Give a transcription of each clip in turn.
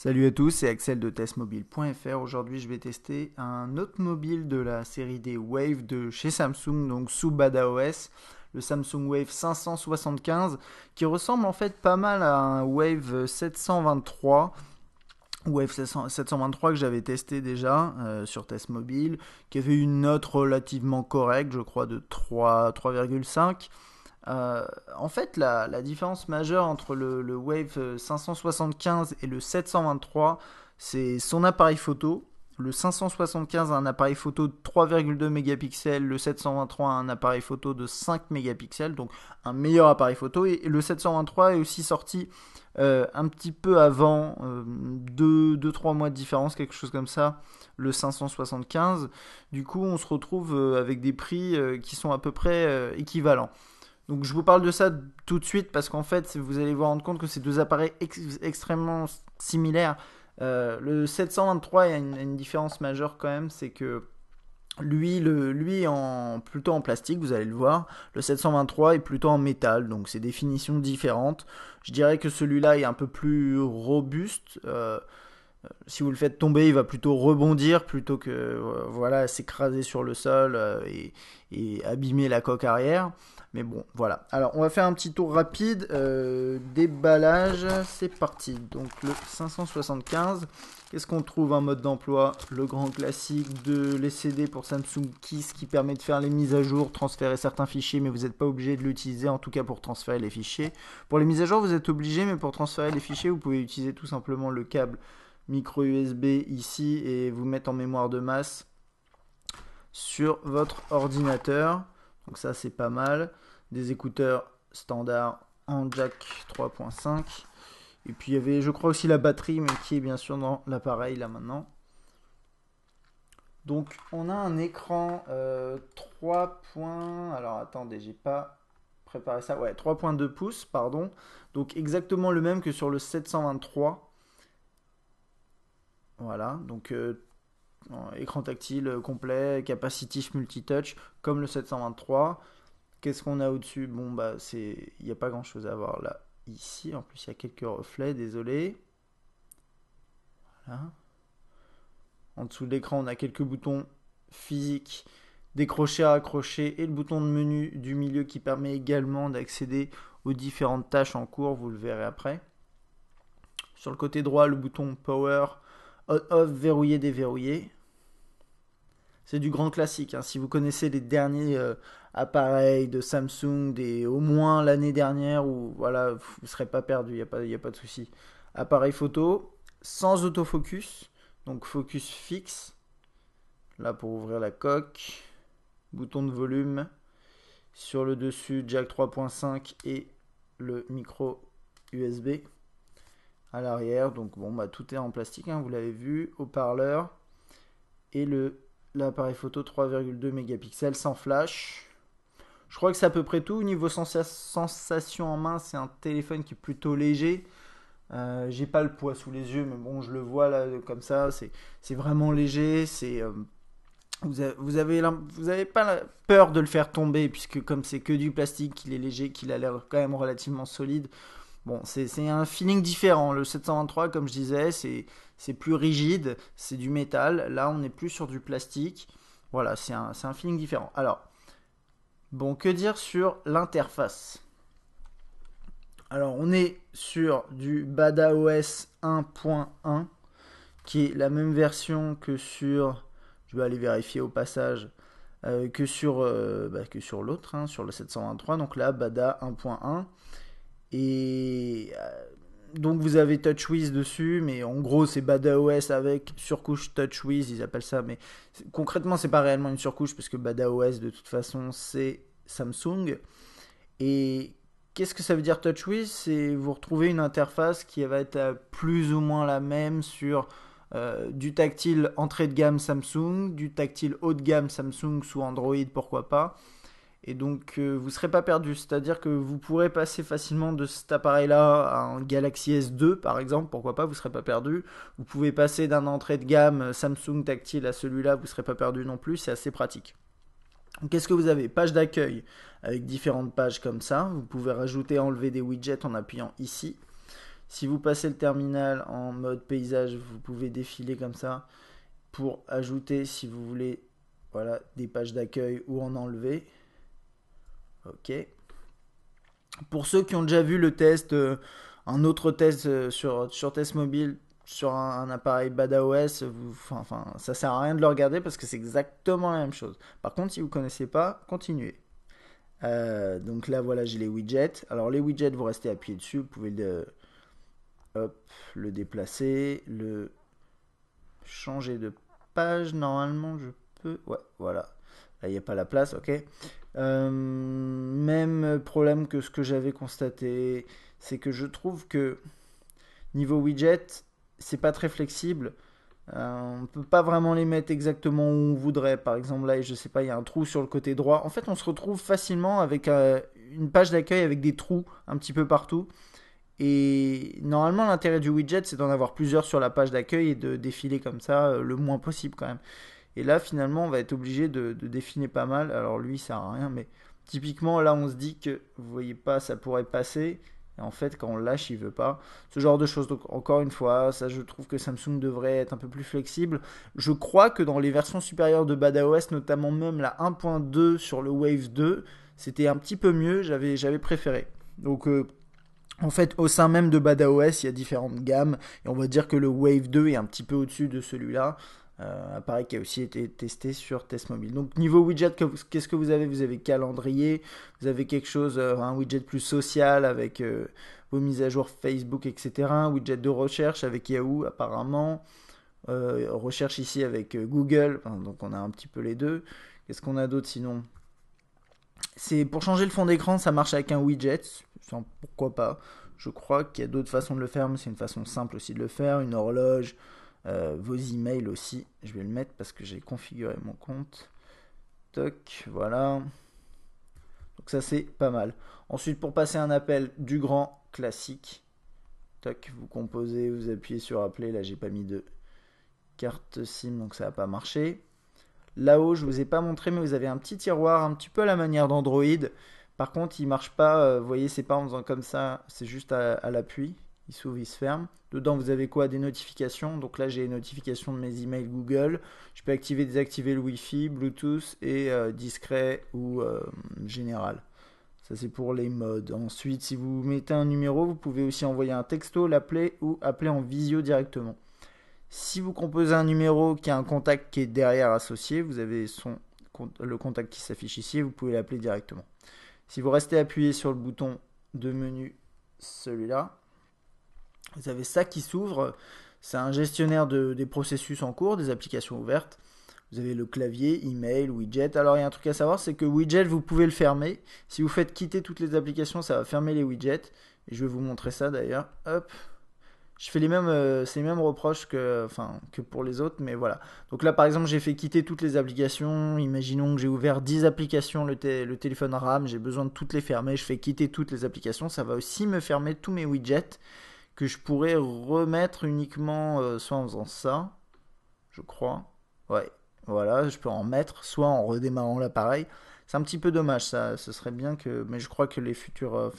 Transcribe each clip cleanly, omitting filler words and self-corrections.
Salut à tous, c'est Axel de testmobile.fr. Aujourd'hui, je vais tester un autre mobile de la série des Wave de chez Samsung, donc sous badaOS, le Samsung Wave 575, qui ressemble en fait pas mal à un Wave 723. Wave 723 que j'avais testé déjà sur Test Mobile, qui avait une note relativement correcte, je crois de 3,5. En fait, la différence majeure entre le Wave 575 et le 723, c'est son appareil photo. Le 575 a un appareil photo de 3,2 mégapixels, le 723 a un appareil photo de 5 mégapixels, donc un meilleur appareil photo. Et le 723 est aussi sorti un petit peu avant, 2-3 mois de différence, quelque chose comme ça, le 575. Du coup, on se retrouve avec des prix qui sont à peu près équivalents. Donc je vous parle de ça tout de suite parce qu'en fait vous allez vous rendre compte que ces deux appareils extrêmement similaires. Le 723 a une différence majeure quand même, c'est que lui plutôt en plastique, vous allez le voir. Le 723 est plutôt en métal, donc c'est des finitions différentes. Je dirais que celui-là est un peu plus robuste. Si vous le faites tomber, il va plutôt rebondir plutôt que voilà, s'écraser sur le sol et abîmer la coque arrière. Mais bon, voilà. Alors, on va faire un petit tour rapide. Déballage, c'est parti. Donc, le 575. Qu'est-ce qu'on trouve en mode d'emploi? Le grand classique de l'ECD pour Samsung Kiss qui permet de faire les mises à jour, transférer certains fichiers, mais vous n'êtes pas obligé de l'utiliser, en tout cas pour transférer les fichiers. Pour les mises à jour, vous êtes obligé, mais pour transférer les fichiers, vous pouvez utiliser tout simplement le câble micro USB ici et vous mettre en mémoire de masse sur votre ordinateur. Donc ça c'est pas mal. Des écouteurs standards en jack 3.5. Et puis il y avait je crois aussi la batterie mais qui est bien sûr dans l'appareil là maintenant. Donc on a un écran 3. Alors attendez, j'ai pas préparé ça. Ouais, 3.2 pouces, pardon. Donc exactement le même que sur le 723. Voilà, donc écran tactile complet, capacitif multitouch, comme le 723. Qu'est-ce qu'on a au-dessus? Bon, bah, il n'y a pas grand-chose à voir là. Ici, en plus, il y a quelques reflets, désolé. Voilà. En dessous de l'écran, on a quelques boutons physiques, décrocher, accrocher, et le bouton de menu du milieu qui permet également d'accéder aux différentes tâches en cours, vous le verrez après. Sur le côté droit, le bouton Power, On-Off, verrouiller, déverrouiller. C'est du grand classique, hein. Si vous connaissez les derniers appareils de Samsung, au moins l'année dernière, ou voilà, vous ne serez pas perdu, y a pas de souci. Appareil photo, sans autofocus, donc focus fixe. Là pour ouvrir la coque, bouton de volume. Sur le dessus, jack 3.5 et le micro USB. À l'arrière, donc bon, bah, tout est en plastique, hein, vous l'avez vu. Haut-parleur et l'appareil photo 3,2 mégapixels sans flash. Je crois que c'est à peu près tout. Au niveau sensation en main, c'est un téléphone qui est plutôt léger. J'ai pas le poids sous les yeux, mais bon, je le vois là comme ça. C'est vraiment léger. Vous avez pas la peur de le faire tomber, puisque comme c'est que du plastique, qu'il est léger, qu'il a l'air quand même relativement solide. Bon, c'est un feeling différent. Le 723, comme je disais, c'est plus rigide, c'est du métal. Là, on n'est plus sur du plastique. Voilà, c'est un feeling différent. Alors, bon, que dire sur l'interface? Alors, on est sur du badaOS 1.1, qui est la même version que sur, je vais aller vérifier au passage, que sur l'autre, hein, sur le 723. Donc là, Bada 1.1. Et donc vous avez TouchWiz dessus, mais en gros c'est badaOS avec surcouche TouchWiz, ils appellent ça, mais concrètement c'est pas réellement une surcouche parce que badaOS de toute façon c'est Samsung. Et qu'est-ce que ça veut dire TouchWiz? C'est vous retrouvez une interface qui va être plus ou moins la même sur du tactile entrée de gamme Samsung, du tactile haut de gamme Samsung sous Android, pourquoi pas. Et donc vous ne serez pas perdu, c'est-à-dire que vous pourrez passer facilement de cet appareil-là à un Galaxy S2 par exemple, pourquoi pas, vous ne serez pas perdu. Vous pouvez passer d'un entrée de gamme Samsung tactile à celui-là, vous ne serez pas perdu non plus, c'est assez pratique. Qu'est-ce que vous avez? Page d'accueil avec différentes pages comme ça, vous pouvez rajouter, enlever des widgets en appuyant ici. Si vous passez le terminal en mode paysage, vous pouvez défiler comme ça pour ajouter, si vous voulez, voilà, des pages d'accueil ou en enlever. Ok. Pour ceux qui ont déjà vu le test, un autre test sur test mobile sur un appareil BadaOS, ça sert à rien de le regarder parce que c'est exactement la même chose. Par contre, si vous ne connaissez pas, continuez. Donc là, voilà, j'ai les widgets. Alors les widgets, vous restez appuyé dessus, vous pouvez le déplacer, le changer de page. Normalement, je peux. Ouais, voilà. Là, il n'y a pas la place, ok. Même problème que ce que j'avais constaté, c'est que je trouve que niveau widget, c'est pas très flexible. On peut pas vraiment les mettre exactement où on voudrait. Par exemple, là, je sais pas, il y a un trou sur le côté droit. En fait, on se retrouve facilement avec une page d'accueil avec des trous un petit peu partout. Et normalement, l'intérêt du widget, c'est d'en avoir plusieurs sur la page d'accueil et de défiler comme ça le moins possible quand même. Et là, finalement, on va être obligé de défiler pas mal. Alors lui, ça sert à rien, mais typiquement, là, on se dit que, vous voyez pas, ça pourrait passer. Et en fait, quand on lâche, il veut pas. Ce genre de choses. Donc, encore une fois, ça, je trouve que Samsung devrait être un peu plus flexible. Je crois que dans les versions supérieures de BadaOS, notamment même la 1.2 sur le Wave 2, c'était un petit peu mieux. J'avais préféré. Donc, en fait, au sein même de BadaOS, il y a différentes gammes. Et on va dire que le Wave 2 est un petit peu au-dessus de celui-là. Appareil qui a aussi été testé sur test mobile. Donc niveau widget, qu'est-ce que vous avez? Vous avez calendrier, vous avez quelque chose, un widget plus social avec vos mises à jour Facebook, etc. Un widget de recherche avec Yahoo apparemment. Recherche ici avec Google. Enfin, donc on a un petit peu les deux. Qu'est-ce qu'on a d'autre sinon? C'est pour changer le fond d'écran, ça marche avec un widget. Enfin, pourquoi pas? Je crois qu'il y a d'autres façons de le faire, mais c'est une façon simple aussi de le faire. Une horloge, vos emails aussi. Je vais le mettre parce que j'ai configuré mon compte. Toc, voilà. Donc ça c'est pas mal. Ensuite pour passer un appel du grand classique. Toc, vous composez, vous appuyez sur appeler. Là j'ai pas mis de carte SIM donc ça n'a pas marché. Là-haut je vous ai pas montré mais vous avez un petit tiroir un petit peu à la manière d'Android. Par contre il marche pas, vous voyez c'est pas en faisant comme ça, c'est juste à l'appui. Il s'ouvre, il se ferme. Dedans, vous avez quoi? Des notifications. Donc là, j'ai les notifications de mes emails Google. Je peux activer, désactiver le Wi-Fi, Bluetooth et discret ou général. Ça, c'est pour les modes. Ensuite, si vous mettez un numéro, vous pouvez aussi envoyer un texto, l'appeler ou appeler en visio directement. Si vous composez un numéro qui a un contact qui est derrière associé, vous avez le contact qui s'affiche ici et vous pouvez l'appeler directement. Si vous restez appuyé sur le bouton de menu, celui-là, vous avez ça qui s'ouvre. C'est un gestionnaire des processus en cours, des applications ouvertes. Vous avez le clavier, email, widget. Alors il y a un truc à savoir, c'est que widget, vous pouvez le fermer. Si vous faites quitter toutes les applications, ça va fermer les widgets. Et je vais vous montrer ça d'ailleurs. Hop. Je fais c'est les mêmes reproches que pour les autres, mais voilà. Donc là, par exemple, j'ai fait quitter toutes les applications. Imaginons que j'ai ouvert 10 applications, le téléphone RAM, j'ai besoin de toutes les fermer. Je fais quitter toutes les applications. Ça va aussi me fermer tous mes widgets que je pourrais remettre uniquement soit en faisant ça, je crois. Ouais, voilà, je peux en mettre, soit en redémarrant l'appareil. C'est un petit peu dommage, ça. Ce serait bien que, mais je crois que les futurs,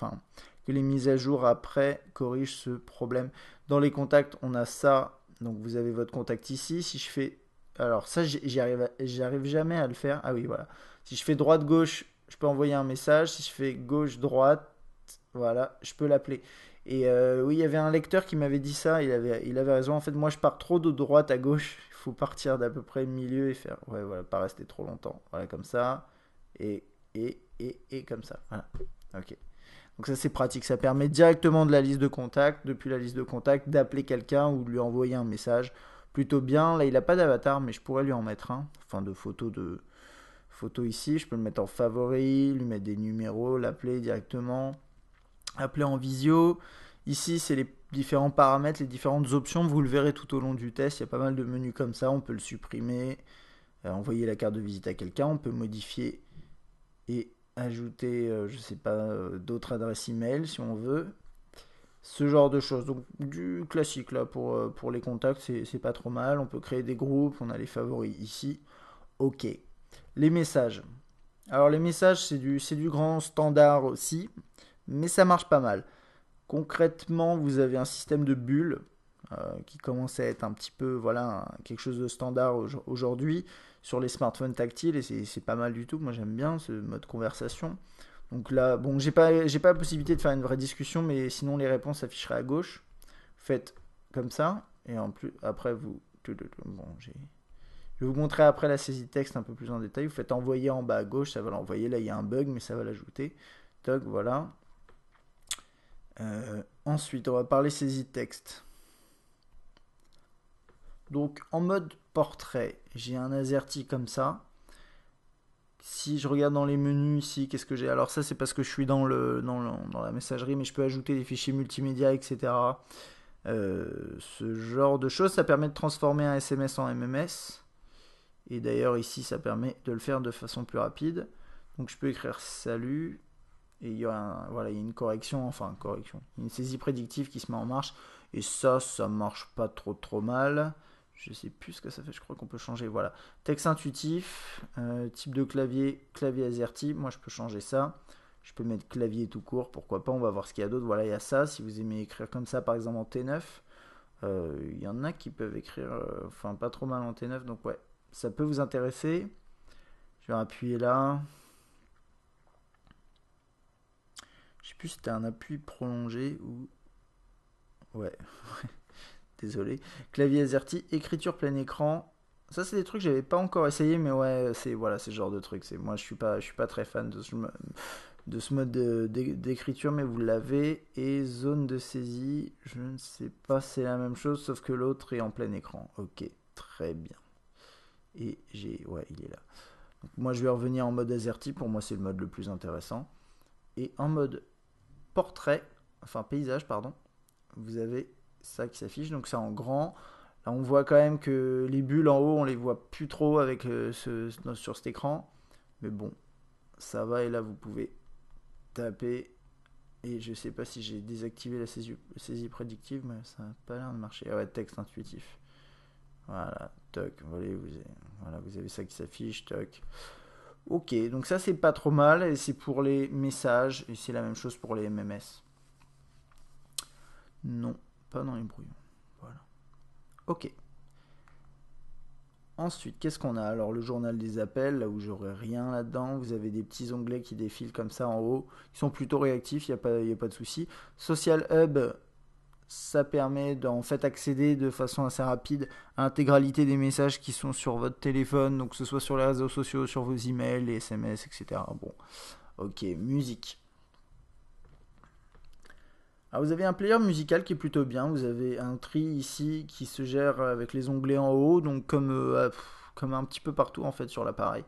que les mises à jour après corrigent ce problème. Dans les contacts, on a ça. Donc vous avez votre contact ici. Si je fais, alors ça, j'arrive jamais à le faire. Ah oui, voilà. Si je fais droite gauche, je peux envoyer un message. Si je fais gauche droite, voilà, je peux l'appeler. Et oui, il y avait un lecteur qui m'avait dit ça, il avait raison. En fait, moi, je pars trop de droite à gauche. Il faut partir d'à peu près le milieu et faire. Ouais, voilà, pas rester trop longtemps. Voilà, comme ça. Et comme ça. Voilà. Ok. Donc, ça, c'est pratique. Ça permet directement de la liste de contacts, depuis la liste de contacts, d'appeler quelqu'un ou de lui envoyer un message. Plutôt bien. Là, il n'a pas d'avatar, mais je pourrais lui en mettre un. Enfin, de photo ici. Je peux le mettre en favori, lui mettre des numéros, l'appeler directement. Appeler en visio. Ici, c'est les différents paramètres, les différentes options. Vous le verrez tout au long du test. Il y a pas mal de menus comme ça. On peut le supprimer, envoyer la carte de visite à quelqu'un. On peut modifier et ajouter, je sais pas, d'autres adresses email si on veut. Ce genre de choses. Donc, du classique là pour les contacts, c'est pas trop mal. On peut créer des groupes. On a les favoris ici. Ok. Les messages. Alors, les messages, c'est du grand standard aussi. Mais ça marche pas mal. Concrètement, vous avez un système de bulles qui commence à être un petit peu quelque chose de standard aujourd'hui sur les smartphones tactiles et c'est pas mal du tout. Moi j'aime bien ce mode conversation. Donc là, bon, j'ai pas la possibilité de faire une vraie discussion, mais sinon les réponses s'afficheraient à gauche. Faites comme ça et en plus après vous, bon, je vais vous montrer après la saisie de texte un peu plus en détail. Vous faites envoyer en bas à gauche, ça va l'envoyer. Là il y a un bug, mais ça va l'ajouter. Toc, voilà. Ensuite, on va parler saisie de texte. Donc en mode portrait, j'ai un AZERTY comme ça. Si je regarde dans les menus ici, qu'est-ce que j'ai? Alors ça c'est parce que je suis dans la messagerie, mais je peux ajouter des fichiers multimédia, etc. Ce genre de choses, ça permet de transformer un SMS en MMS. Et d'ailleurs ici ça permet de le faire de façon plus rapide. Donc je peux écrire salut. Et il y a une correction, une saisie prédictive qui se met en marche. Et ça marche pas trop mal. Je sais plus ce que ça fait, je crois qu'on peut changer. Voilà. Texte intuitif, type de clavier AZERTY. Moi, je peux changer ça. Je peux mettre clavier tout court, pourquoi pas. On va voir ce qu'il y a d'autre. Voilà, il y a ça. Si vous aimez écrire comme ça, par exemple en T9, il y en a qui peuvent écrire, pas trop mal en T9. Donc, ouais, ça peut vous intéresser. Je vais appuyer là. Je sais plus si c'était un appui prolongé ou... Ouais, désolé. Clavier AZERTY, écriture plein écran. Ça, c'est des trucs que j'avais pas encore essayé, mais ouais, c'est ce genre de truc. Moi, je suis pas très fan de ce mode d'écriture, mais vous l'avez. Et zone de saisie, je ne sais pas, c'est la même chose, sauf que l'autre est en plein écran. Ok, très bien. Et ouais, il est là. Donc, moi, je vais revenir en mode AZERTY. Pour moi, c'est le mode le plus intéressant. Et en mode portrait, paysage, pardon, vous avez ça qui s'affiche, donc c'est en grand. Là, on voit quand même que les bulles en haut, on les voit plus trop avec sur cet écran. Mais bon, ça va, et là, vous pouvez taper. Et je sais pas si j'ai désactivé la saisie prédictive, mais ça n'a pas l'air de marcher. Ah ouais, texte intuitif. Voilà, toc, vous avez ça qui s'affiche, toc. Ok, donc ça c'est pas trop mal, et c'est pour les messages, et c'est la même chose pour les MMS. Non, pas dans les brouillons. Voilà. Ok. Ensuite, qu'est-ce qu'on a? Alors, le journal des appels, là où j'aurai rien là-dedans. Vous avez des petits onglets qui défilent comme ça en haut. Ils sont plutôt réactifs, il n'y a pas de souci. Social Hub, ça permet d'en fait accéder de façon assez rapide à l'intégralité des messages qui sont sur votre téléphone, donc que ce soit sur les réseaux sociaux, sur vos emails, les SMS, etc. Bon, ok, musique. Alors vous avez un player musical qui est plutôt bien. Vous avez un tri ici qui se gère avec les onglets en haut, donc comme un petit peu partout en fait sur l'appareil.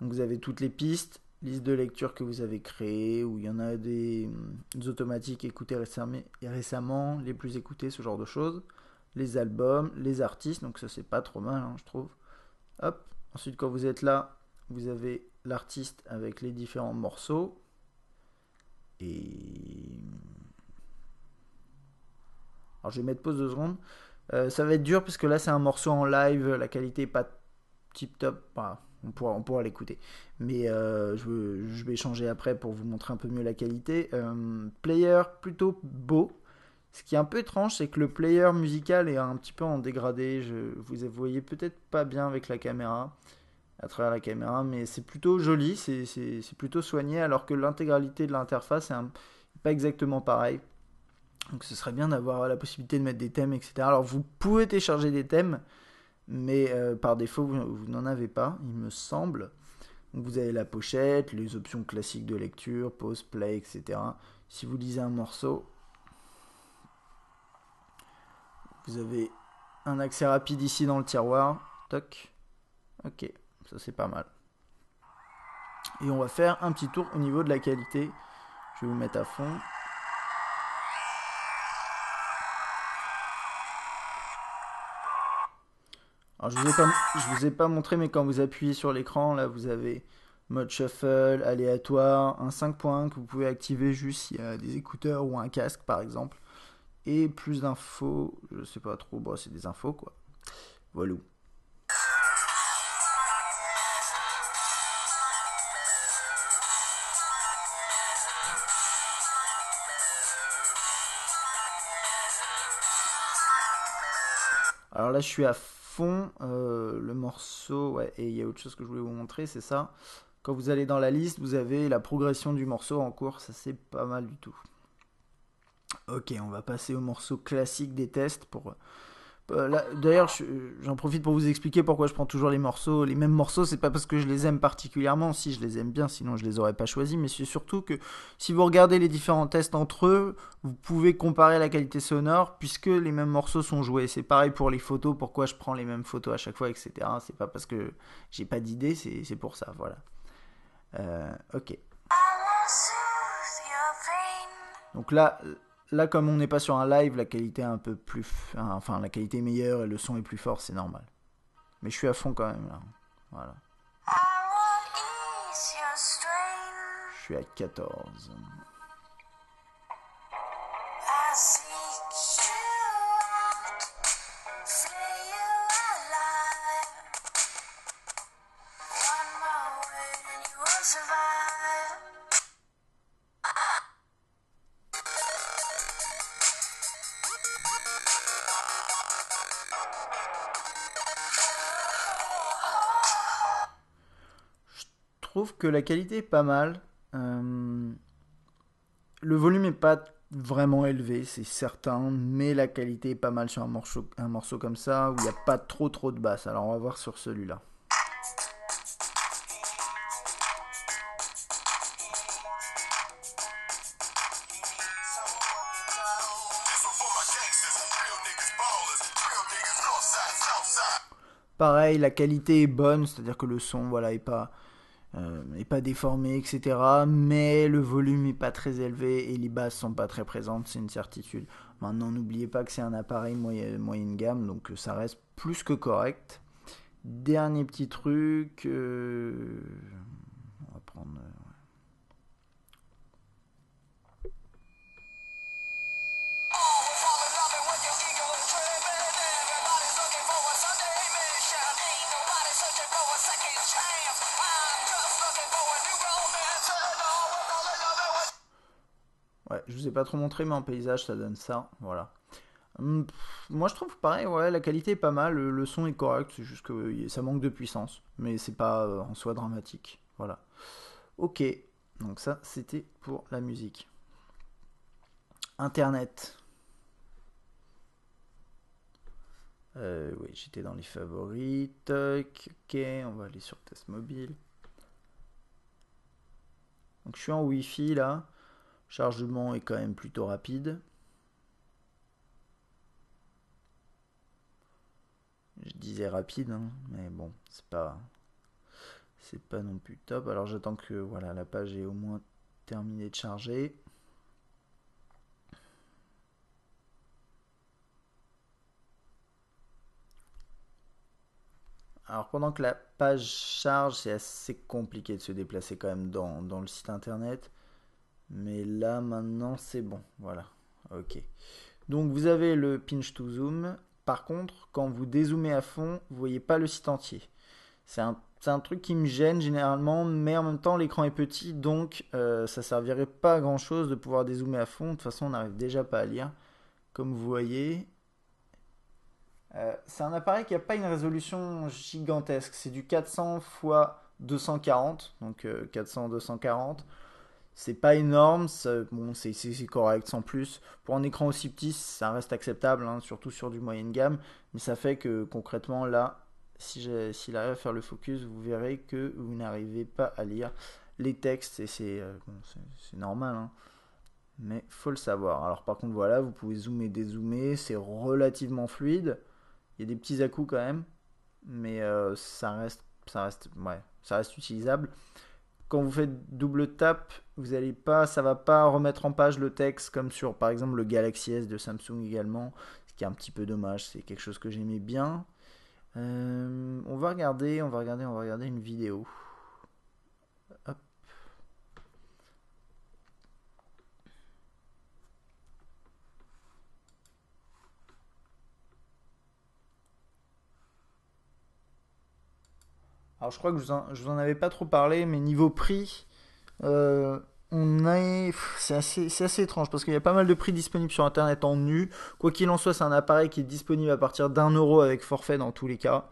Donc vous avez toutes les pistes, liste de lecture que vous avez créées, où il y en a des automatiques écoutées récemment, les plus écoutés, ce genre de choses. Les albums, les artistes, donc ça c'est pas trop mal, hein, je trouve. Hop. Ensuite quand vous êtes là, vous avez l'artiste avec les différents morceaux. Et alors je vais mettre pause 2 secondes. Ça va être dur parce que là c'est un morceau en live, la qualité est pas tip top. Enfin, on pourra l'écouter. Mais je vais changer après pour vous montrer un peu mieux la qualité. Player plutôt beau. Ce qui est un peu étrange, c'est que le player musical est un petit peu en dégradé. Vous voyez peut-être pas bien avec la caméra, à travers la caméra, mais c'est plutôt joli, c'est plutôt soigné, alors que l'intégralité de l'interface est pas exactement pareil. Donc ce serait bien d'avoir la possibilité de mettre des thèmes, etc. Alors vous pouvez télécharger des thèmes, mais par défaut vous n'en avez pas, il me semble. Donc vous avez la pochette, les options classiques de lecture, pause, play, etc. Si vous lisez un morceau, vous avez un accès rapide ici dans le tiroir. Toc. Ok, ça c'est pas mal. Et on va faire un petit tour au niveau de la qualité. Je vais vous mettre à fond. Alors je vous ai pas montré, mais quand vous appuyez sur l'écran, là vous avez mode shuffle, aléatoire, un 5 points que vous pouvez activer juste s'il y a des écouteurs ou un casque par exemple. Et plus d'infos, je sais pas trop, bon c'est des infos quoi. Voilà. Alors là, je suis à fond. Le morceau, ouais, et il y a autre chose que je voulais vous montrer, c'est ça. Quand vous allez dans la liste, vous avez la progression du morceau en cours. Ça, c'est pas mal du tout. Ok, on va passer au morceau classique des tests pour d'ailleurs, j'en profite pour vous expliquer pourquoi je prends toujours les mêmes morceaux. C'est pas parce que je les aime particulièrement, si je les aime bien, sinon je les aurais pas choisis. Mais c'est surtout que si vous regardez les différents tests entre eux, vous pouvez comparer la qualité sonore puisque les mêmes morceaux sont joués. C'est pareil pour les photos. Pourquoi je prends les mêmes photos à chaque fois, etc. C'est pas parce que j'ai pas d'idée, c'est pour ça. Voilà. Ok. Donc là, comme on n'est pas sur un live, la qualité est un peu plus. Enfin, la qualité est meilleure et le son est plus fort, c'est normal. Mais je suis à fond quand même là. Voilà. Je suis à 14. Je trouve que la qualité est pas mal. Le volume est pas vraiment élevé, c'est certain, mais la qualité est pas mal sur un morceau comme ça où il n'y a pas trop de basse. Alors on va voir sur celui-là. Pareil, la qualité est bonne, c'est-à-dire que le son, voilà, est pas déformé, etc. Mais le volume est pas très élevé et les basses sont pas très présentes, c'est une certitude. Maintenant, n'oubliez pas que c'est un appareil moyenne gamme, donc ça reste plus que correct. Dernier petit truc, on va prendre. Ouais, je vous ai pas trop montré, mais en paysage, ça donne ça. Voilà. Moi, je trouve pareil, ouais, la qualité est pas mal, le son est correct, c'est juste que ça manque de puissance, mais c'est pas en soi dramatique. Voilà. Ok, donc ça, c'était pour la musique. Internet. Oui, j'étais dans les favorites. Ok, on va aller sur test mobile. Donc je suis en Wi-Fi là. Chargement est quand même plutôt rapide. Je disais rapide, hein, mais bon, c'est pas non plus top. Alors j'attends que voilà la page ait au moins terminé de charger. Alors pendant que la page charge, c'est assez compliqué de se déplacer quand même dans le site internet. Mais là maintenant c'est bon. Voilà. Ok. Donc vous avez le pinch to zoom. Par contre, quand vous dézoomez à fond, vous voyez pas le site entier. C'est un truc qui me gêne généralement, mais en même temps l'écran est petit, donc ça servirait pas à grand chose de pouvoir dézoomer à fond. De toute façon, on n'arrive déjà pas à lire. Comme vous voyez, c'est un appareil qui n'a pas une résolution gigantesque. C'est du 400 x 240, donc 400-240. C'est pas énorme, bon, c'est correct sans plus. Pour un écran aussi petit, ça reste acceptable, hein, surtout sur du moyenne gamme. Mais ça fait que concrètement, là, s'il arrive à faire le focus, vous verrez que vous n'arrivez pas à lire les textes. Et bon, c'est normal, hein, mais faut le savoir. Alors par contre, voilà, vous pouvez zoomer, dézoomer, c'est relativement fluide. Il y a des petits à-coups quand même, mais ça reste utilisable. Quand vous faites double tap, ça va pas remettre en page le texte comme sur par exemple le Galaxy S de Samsung également, ce qui est un petit peu dommage. C'est quelque chose que j'aimais bien. On va regarder une vidéo. Hop. Alors je crois que je vous en avais pas trop parlé, mais niveau prix, c'est assez étrange parce qu'il y a pas mal de prix disponibles sur internet en nu. Quoi qu'il en soit, c'est un appareil qui est disponible à partir d'1 € avec forfait dans tous les cas.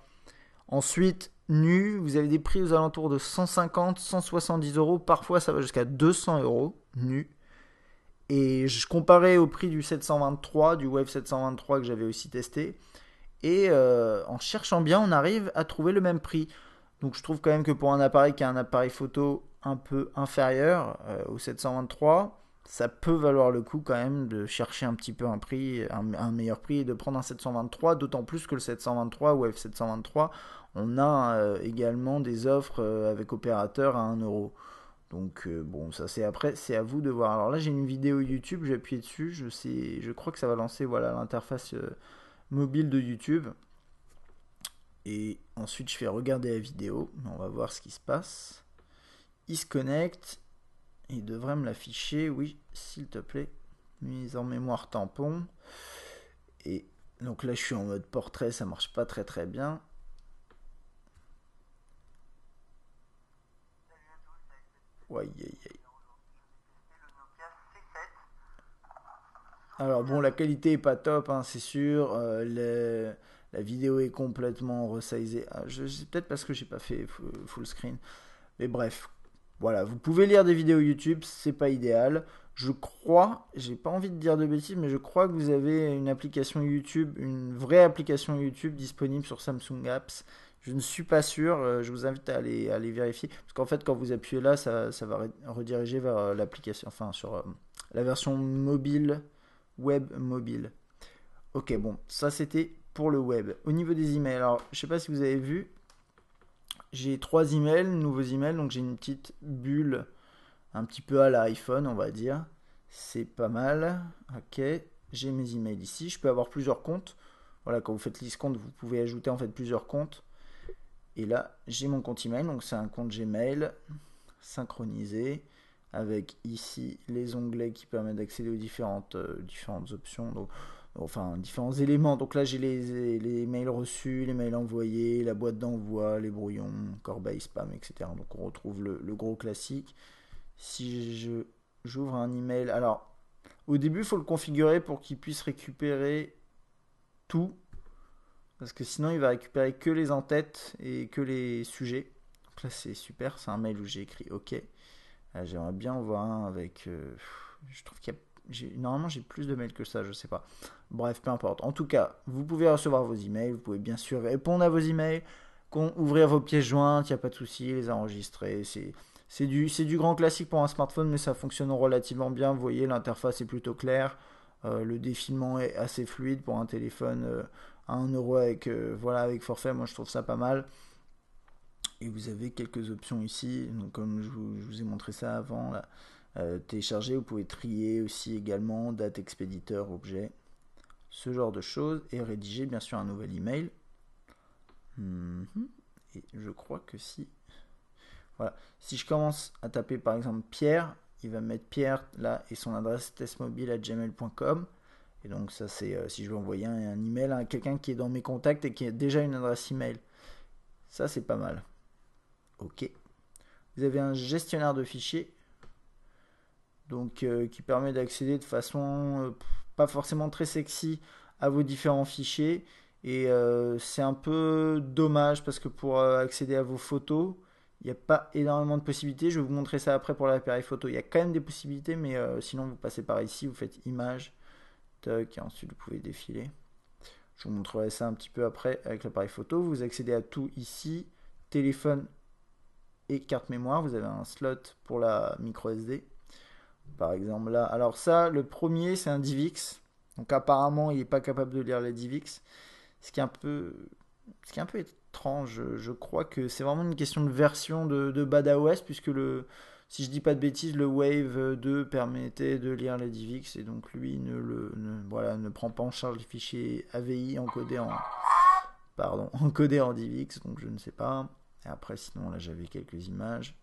Ensuite, nu, vous avez des prix aux alentours de 150, 170 euros. Parfois, ça va jusqu'à 200 euros nu. Et je comparais au prix du 723, du Wave 723 que j'avais aussi testé. Et en cherchant bien, on arrive à trouver le même prix. Donc je trouve quand même que pour un appareil qui a un appareil photo un peu inférieur au 723, ça peut valoir le coup quand même de chercher un petit peu un prix, un meilleur prix et de prendre un 723, d'autant plus que le 723 ou F723, on a également des offres avec opérateur à 1 €. Donc bon, ça c'est après, c'est à vous de voir. Alors là j'ai une vidéo YouTube, j'ai appuyé dessus, je crois que ça va lancer voilà l'interface mobile de YouTube. Et ensuite, je fais regarder la vidéo. On va voir ce qui se passe. Il se connecte. Il devrait me l'afficher. Oui, s'il te plaît. Mise en mémoire tampon. Et donc là, je suis en mode portrait. Ça marche pas très très bien. Ouais, aïe, aïe. Alors bon, la qualité est pas top, hein, c'est sûr. La vidéo est complètement resizée. Ah, c'est peut-être parce que j'ai pas fait full screen. Mais bref, voilà, vous pouvez lire des vidéos YouTube, c'est pas idéal. Je crois, j'ai pas envie de dire de bêtises, mais je crois que vous avez une application YouTube, une vraie application YouTube disponible sur Samsung Apps. Je ne suis pas sûr, je vous invite à aller vérifier. Parce qu'en fait, quand vous appuyez là, ça va rediriger vers l'application, enfin sur la version mobile, web mobile. Ok, bon, ça c'était pour le web. Au niveau des emails, alors je sais pas si vous avez vu, j'ai 3 emails, nouveaux emails, donc j'ai une petite bulle un petit peu à l'iPhone, on va dire. C'est pas mal. Ok, j'ai mes emails ici. Je peux avoir plusieurs comptes. Voilà, quand vous faites liste compte, vous pouvez ajouter en fait plusieurs comptes. Et là, j'ai mon compte email, donc c'est un compte Gmail synchronisé avec ici les onglets qui permettent d'accéder aux différentes options. Donc, enfin, différents éléments. Donc là, j'ai les mails reçus, les mails envoyés, la boîte d'envoi, les brouillons, corbeille, spam, etc. Donc on retrouve le gros classique. Si j'ouvre un email, alors au début, il faut le configurer pour qu'il puisse récupérer tout, parce que sinon, il va récupérer que les en-têtes et que les sujets. Donc là, c'est super, c'est un mail où j'ai écrit OK. J'aimerais bien en voir un avec. Je trouve qu'il y a. Normalement, j'ai plus de mails que ça, je sais pas. Bref, peu importe. En tout cas, vous pouvez recevoir vos emails, vous pouvez bien sûr répondre à vos emails, ouvrir vos pièces jointes, il n'y a pas de souci, les enregistrer. C'est du grand classique pour un smartphone, mais ça fonctionne relativement bien. Vous voyez, l'interface est plutôt claire. Le défilement est assez fluide pour un téléphone à 1 € avec, voilà, avec forfait. Moi, je trouve ça pas mal. Et vous avez quelques options ici. Donc, comme je vous ai montré ça avant, là, télécharger, vous pouvez trier aussi également date, expéditeur, objet, ce genre de choses. Et rédiger, bien sûr, un nouvel email. Et je crois que si. Voilà. Si je commence à taper par exemple Pierre, il va me mettre Pierre là et son adresse testmobile@gmail.com. Et donc ça c'est si je veux envoyer un email à quelqu'un qui est dans mes contacts et qui a déjà une adresse email. Ça c'est pas mal. Ok. Vous avez un gestionnaire de fichiers donc qui permet d'accéder de façon pas forcément très sexy à vos différents fichiers. Et c'est un peu dommage parce que pour accéder à vos photos, il n'y a pas énormément de possibilités. Je vais vous montrer ça après pour l'appareil photo. Il y a quand même des possibilités, mais sinon vous passez par ici, vous faites image, toc, et ensuite vous pouvez défiler. Je vous montrerai ça un petit peu après avec l'appareil photo. Vous accédez à tout ici, téléphone et carte mémoire. Vous avez un slot pour la micro SD. Par exemple là. Alors ça, le premier c'est un DivX. Donc apparemment il n'est pas capable de lire les DivX. Ce qui est un peu, ce qui est un peu étrange. Je crois que c'est vraiment une question de version de BadaOS, puisque si je dis pas de bêtises, le Wave 2 permettait de lire les DivX, et donc lui voilà, ne prend pas en charge les fichiers AVI encodés en DivX, donc je ne sais pas. Et après, sinon, là j'avais quelques images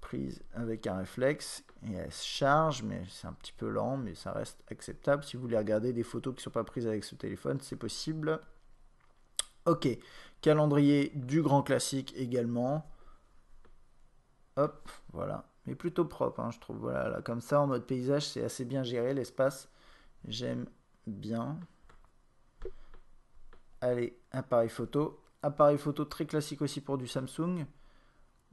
prises avec un réflexe, et elles se chargent, mais c'est un petit peu lent, mais ça reste acceptable. Si vous voulez regarder des photos qui ne sont pas prises avec ce téléphone, c'est possible. Ok, calendrier du grand classique également. Hop, voilà. mais plutôt propre, hein, je trouve. Voilà, là, comme ça, en mode paysage, c'est assez bien géré l'espace. J'aime bien. Allez, appareil photo. Appareil photo très classique aussi pour du Samsung,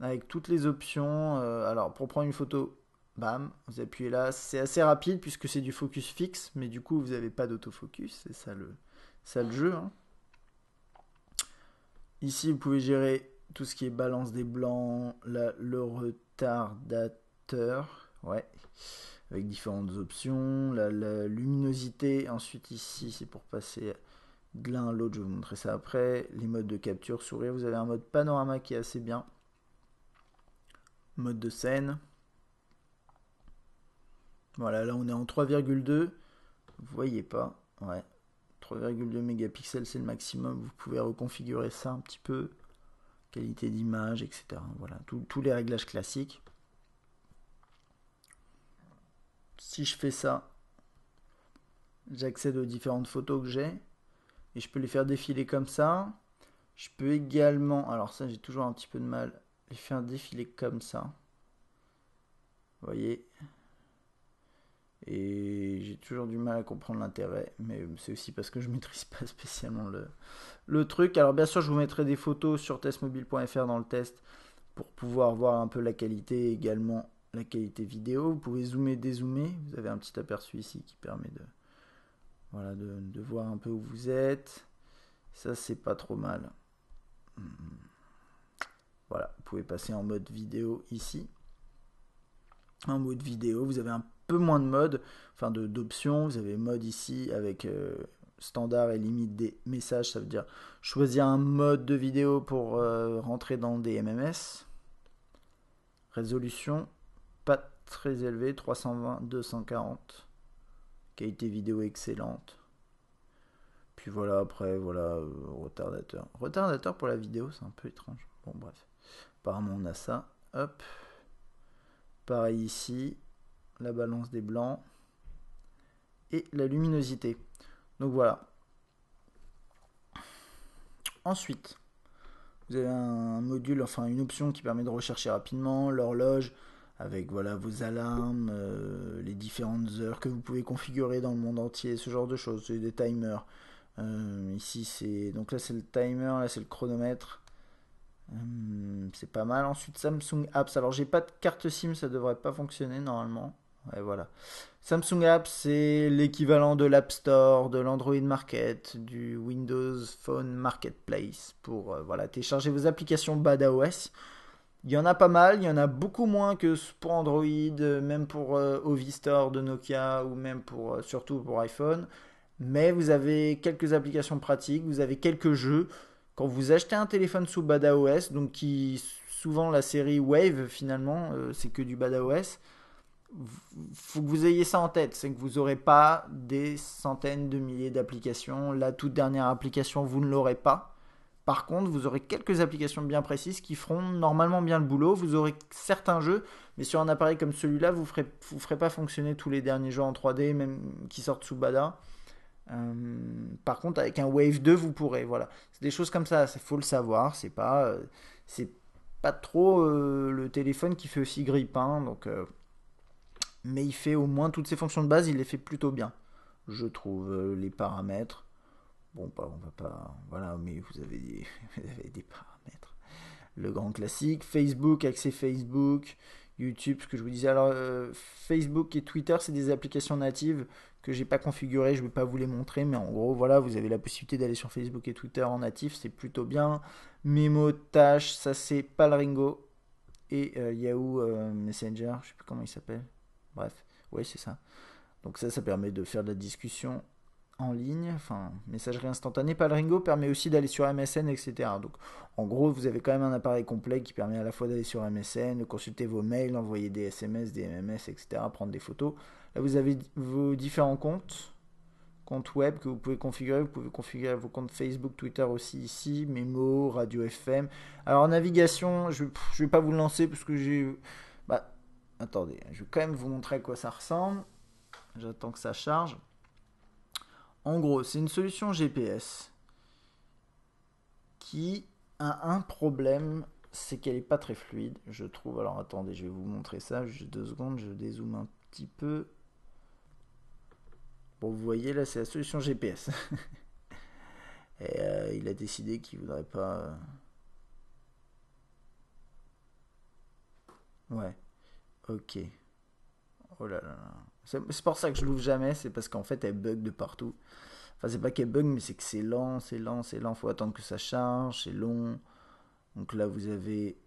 avec toutes les options. Alors, pour prendre une photo, bam, vous appuyez là. C'est assez rapide puisque c'est du focus fixe, mais du coup, vous n'avez pas d'autofocus. C'est ça le jeu, hein. Ici, vous pouvez gérer tout ce qui est balance des blancs, le retardateur, ouais, avec différentes options, la luminosité. Ensuite, ici, c'est pour passer de l'un à l'autre, je vais vous montrer ça après. Les modes de capture, sourire, vous avez un mode panorama qui est assez bien. Mode de scène. Voilà, là on est en 3,2. Vous voyez pas, ouais. 3,2 mégapixels, c'est le maximum. Vous pouvez reconfigurer ça un petit peu. Qualité d'image, etc. Voilà, tous les réglages classiques. Si je fais ça, j'accède aux différentes photos que j'ai. Et je peux les faire défiler comme ça. Je peux également, alors ça j'ai toujours un petit peu de mal, les faire défiler comme ça. Vous voyez. Et j'ai toujours du mal à comprendre l'intérêt, mais c'est aussi parce que je maîtrise pas spécialement le truc. Alors bien sûr, je vous mettrai des photos sur testmobile.fr dans le test pour pouvoir voir un peu la qualité, également la qualité vidéo. Vous pouvez zoomer, dézoomer. Vous avez un petit aperçu ici qui permet de voir un peu où vous êtes. Ça, c'est pas trop mal. Voilà, vous pouvez passer en mode vidéo ici. En mode vidéo, vous avez un peu moins de modes, enfin d'options. Vous avez mode ici avec standard et limite des messages. Ça veut dire choisir un mode de vidéo pour rentrer dans des MMS. Résolution, pas très élevée, 320, 240. Qualité vidéo excellente. Puis voilà, après, voilà, retardateur. Retardateur pour la vidéo, c'est un peu étrange. Bon, bref. Apparemment, on a ça. Hop. Pareil ici. La balance des blancs. Et la luminosité. Donc voilà. Ensuite, vous avez un module, enfin une option qui permet de rechercher rapidement l'horloge avec voilà vos alarmes, les différentes heures que vous pouvez configurer dans le monde entier, ce genre de choses. C'est des timers. Ici c'est donc là c'est le timer, là c'est le chronomètre. C'est pas mal. Ensuite Samsung Apps. Alors j'ai pas de carte SIM, ça devrait pas fonctionner normalement. Ouais, voilà. Samsung Apps, c'est l'équivalent de l'App Store, de l'Android Market, du Windows Phone Marketplace pour voilà, télécharger vos applications badaOS. Il y en a pas mal, il y en a beaucoup moins que pour Android, même pour Ovi Store de Nokia ou même pour surtout pour iPhone. Mais vous avez quelques applications pratiques, vous avez quelques jeux. Quand vous achetez un téléphone sous badaOS, donc qui souvent la série Wave finalement, c'est que du badaOS, faut que vous ayez ça en tête, c'est que vous n'aurez pas des centaines de milliers d'applications. La toute dernière application, vous ne l'aurez pas. Par contre, vous aurez quelques applications bien précises qui feront normalement bien le boulot. Vous aurez certains jeux, mais sur un appareil comme celui-là, vous ne ferez pas fonctionner tous les derniers jeux en 3D, même qui sortent sous Bada. Par contre, avec un Wave 2, vous pourrez. Voilà, c'est des choses comme ça. Il faut le savoir. C'est pas trop le téléphone qui fait aussi grippin, donc. Mais il fait au moins toutes ses fonctions de base, il les fait plutôt bien, je trouve. Les paramètres, bon, on va pas, voilà, mais vous avez des paramètres. Le grand classique, Facebook, accès Facebook, YouTube, ce que je vous disais. Alors, Facebook et Twitter, c'est des applications natives que j'ai pas configurées, je vais pas vous les montrer, mais en gros, voilà, vous avez la possibilité d'aller sur Facebook et Twitter en natif, c'est plutôt bien. Memo, tâches, ça c'est Palringo et Yahoo Messenger, je sais plus comment il s'appelle. Bref, oui, c'est ça. Donc ça permet de faire de la discussion en ligne, enfin, messagerie instantanée. Palringo permet aussi d'aller sur MSN, etc. Donc, en gros, vous avez quand même un appareil complet qui permet à la fois d'aller sur MSN, de consulter vos mails, envoyer des SMS, des MMS, etc., prendre des photos. Là, vous avez vos différents comptes web que vous pouvez configurer. Vous pouvez configurer vos comptes Facebook, Twitter aussi ici, Memo, Radio FM. Alors, en navigation, je ne vais pas vous le lancer parce que j'ai... Bah, attendez, je vais quand même vous montrer à quoi ça ressemble. J'attends que ça charge. En gros, c'est une solution GPS qui a un problème c'est qu'elle est pas très fluide, je trouve. Alors attendez, je vais vous montrer ça, juste 2 secondes, je dézoome un petit peu. Bon, vous voyez, là, c'est la solution GPS. Et il a décidé qu'il voudrait pas... Ouais, ok. Oh là là. C'est pour ça que je l'ouvre jamais, c'est parce qu'en fait, elle bug de partout. Enfin, c'est pas qu'elle bug, mais c'est que c'est lent, c'est lent, c'est lent. Faut attendre que ça charge, c'est long. Donc là, vous avez...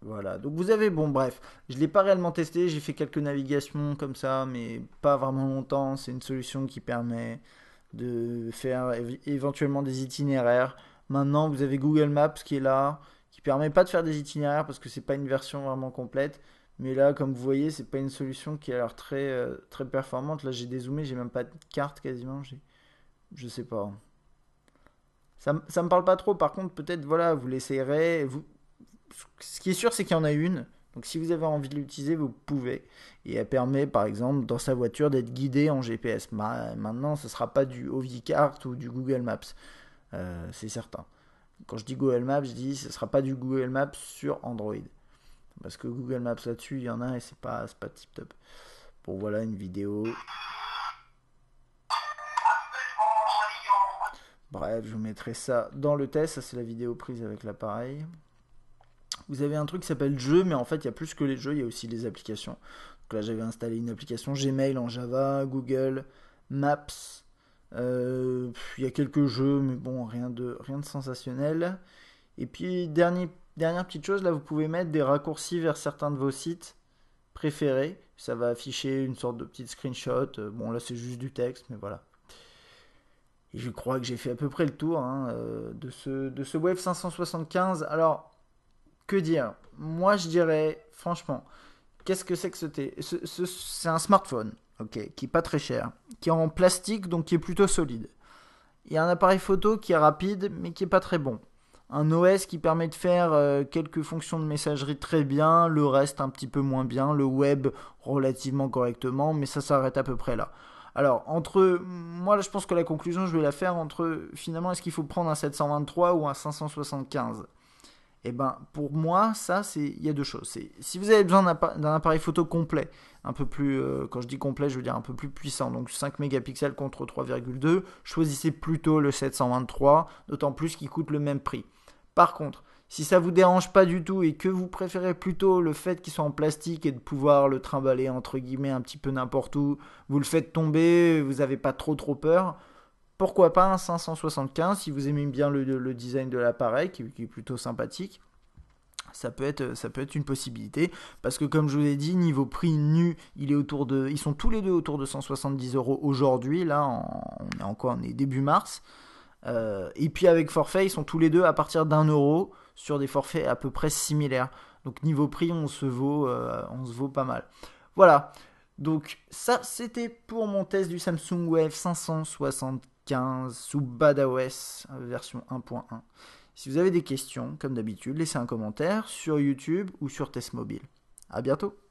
Voilà. Donc vous avez... Bon, bref. Je l'ai pas réellement testé. J'ai fait quelques navigations comme ça, mais pas vraiment longtemps. C'est une solution qui permet de faire éventuellement des itinéraires. Maintenant, vous avez Google Maps qui est là, qui permet pas de faire des itinéraires parce que c'est pas une version vraiment complète. Mais là, comme vous voyez, c'est pas une solution qui a l'air très performante. Là, j'ai dézoomé, j'ai même pas de carte quasiment. Je sais pas. Ça me parle pas trop. Par contre, peut-être, voilà, vous l'essayerez. Ce qui est sûr, c'est qu'il y en a une. Donc, si vous avez envie de l'utiliser, vous pouvez. Et elle permet, par exemple, dans sa voiture, d'être guidé en GPS. Maintenant, ce ne sera pas du OviCart ou du Google Maps. C'est certain. Quand je dis Google Maps, je dis ce ne sera pas du Google Maps sur Android. Parce que Google Maps là-dessus, il y en a et c'est pas tip top. Bon, voilà une vidéo. Bref, je vous mettrai ça dans le test. Ça, c'est la vidéo prise avec l'appareil. Vous avez un truc qui s'appelle jeu, mais en fait, il y a plus que les jeux, il y a aussi les applications. Donc là, j'avais installé une application Gmail en Java, Google Maps. Il y a quelques jeux, mais bon, rien de sensationnel. Et puis, dernière petite chose, là, vous pouvez mettre des raccourcis vers certains de vos sites préférés. Ça va afficher une sorte de petite screenshot. Bon, là, c'est juste du texte, mais voilà. Et je crois que j'ai fait à peu près le tour hein, de ce Wave 575. Alors, que dire? Moi, je dirais, franchement, qu'est-ce que c'est que c'est un smartphone, ok, qui est pas très cher, qui est en plastique, donc qui est plutôt solide. Il y a un appareil photo qui est rapide, mais qui est pas très bon. Un OS qui permet de faire quelques fonctions de messagerie très bien, le reste un petit peu moins bien, le web relativement correctement, mais ça s'arrête à peu près là. Alors, moi là, je pense que la conclusion, je vais la faire entre, finalement, est-ce qu'il faut prendre un 723 ou un 575? Et ben pour moi, ça, il y a deux choses. Si vous avez besoin d'un appareil photo complet, un peu plus, quand je dis complet, je veux dire un peu plus puissant, donc 5 mégapixels contre 3,2, choisissez plutôt le 723, d'autant plus qu'il coûte le même prix. Par contre, si ça vous dérange pas du tout et que vous préférez plutôt le fait qu'il soit en plastique et de pouvoir le trimballer entre guillemets un petit peu n'importe où, vous le faites tomber, vous n'avez pas trop peur, pourquoi pas un 575 si vous aimez bien le design de l'appareil qui est plutôt sympathique. Ça peut être une possibilité parce que comme je vous ai dit, niveau prix nu, ils sont tous les deux autour de 170 euros aujourd'hui. Là, on est début mars. Et puis avec forfait, ils sont tous les deux à partir d'1 euro sur des forfaits à peu près similaires. Donc niveau prix, on se vaut pas mal. Voilà. Donc ça, c'était pour mon test du Samsung Wave 575 sous BadaOS version 1.1. Si vous avez des questions, comme d'habitude, laissez un commentaire sur YouTube ou sur Test Mobile. À bientôt.